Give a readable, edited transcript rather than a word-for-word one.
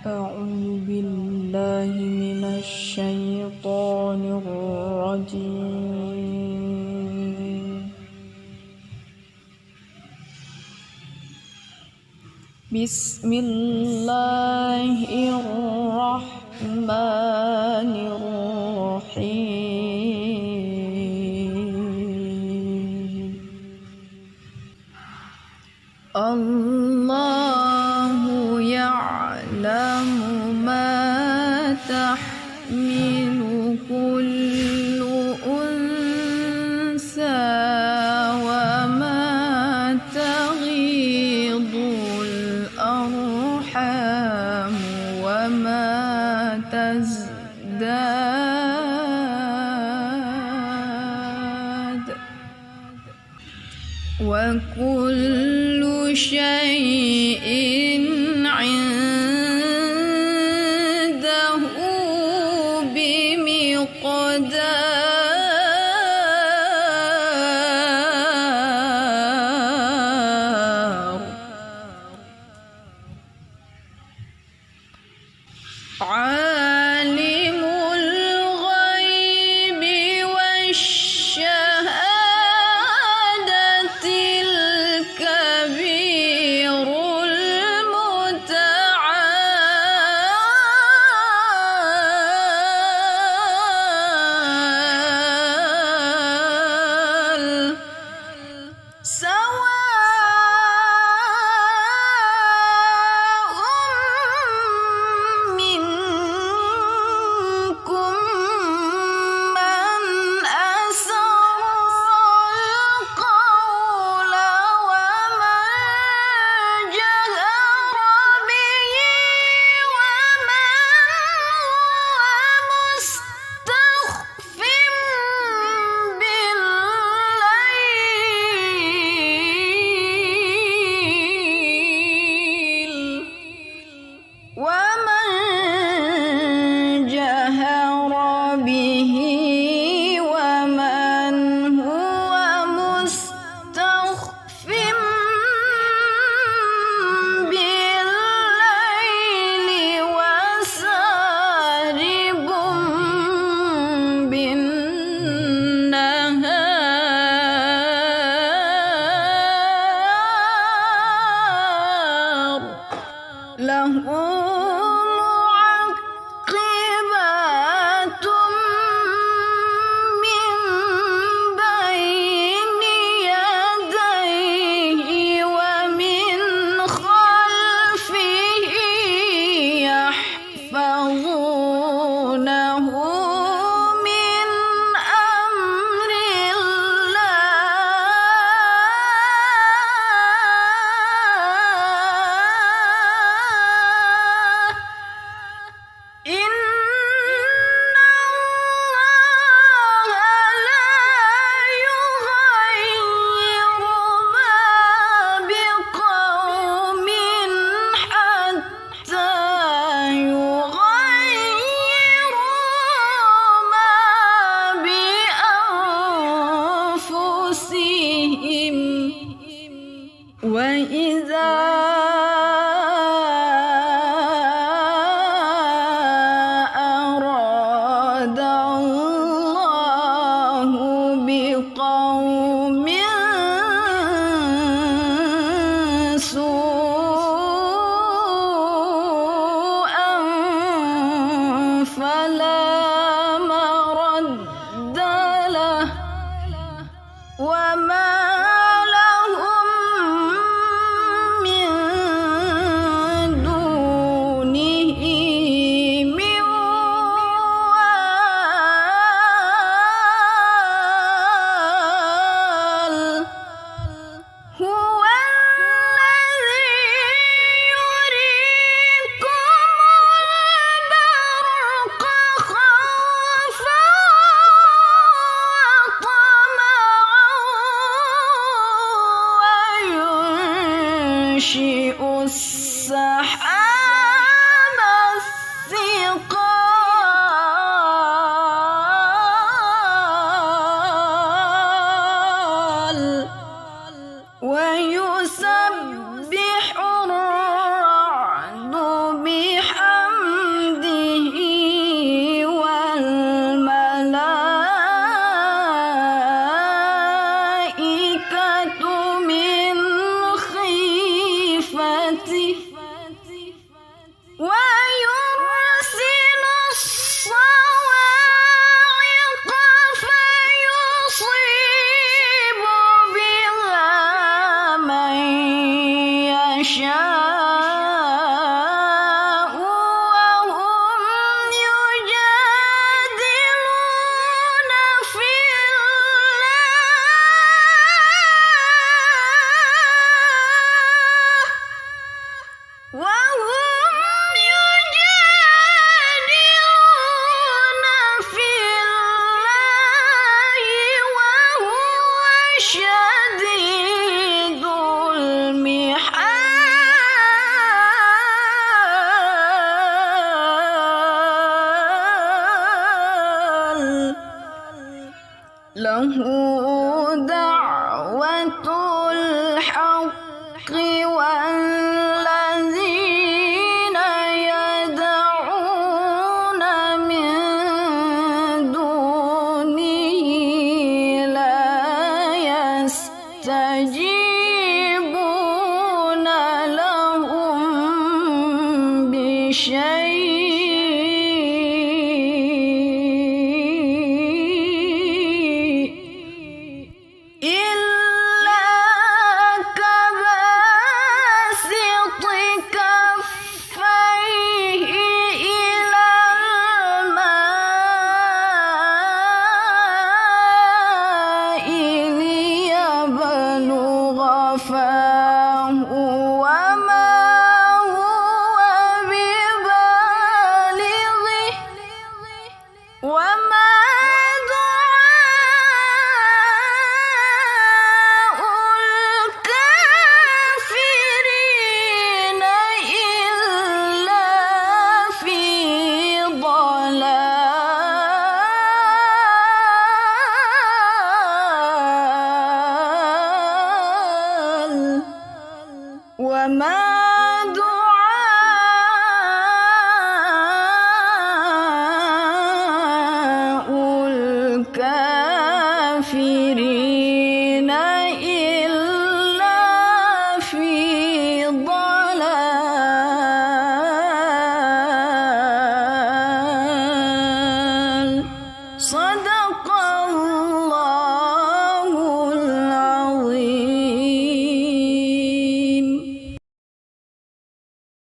أعوذ بالله من الشيطان الرجيم. بسم الله الرحمن الرحيم. الله يعلم ما تحمل كل أنثى وما تغيض الأرحام وما تزداد وكل شيء عنده بمقدار. عالم الغيب والشهادة الكبير المتعال. منكم من أسر القول ومن جهر به ومن هو مستخف بالليل ومن جهر به ومن هو مستخف بالليل وسارب بالنهار. له معقبات من بين يديه ومن خلفه يحفظونه من أمر الله. إن الله لا يغير ما بقوم حتى يغيروا ما بأنفسهم. وإذا أراد الله بقوم سوءا فلا مرد له وما لهم من دونه من وال. هو الذي يريكم البرق خوفا وطمعا وينشئ السحاب الثقال ويسبح الرعد بحمده دعوة الحق والذين يدعون من دونه لا يستجيبون لهم بشيء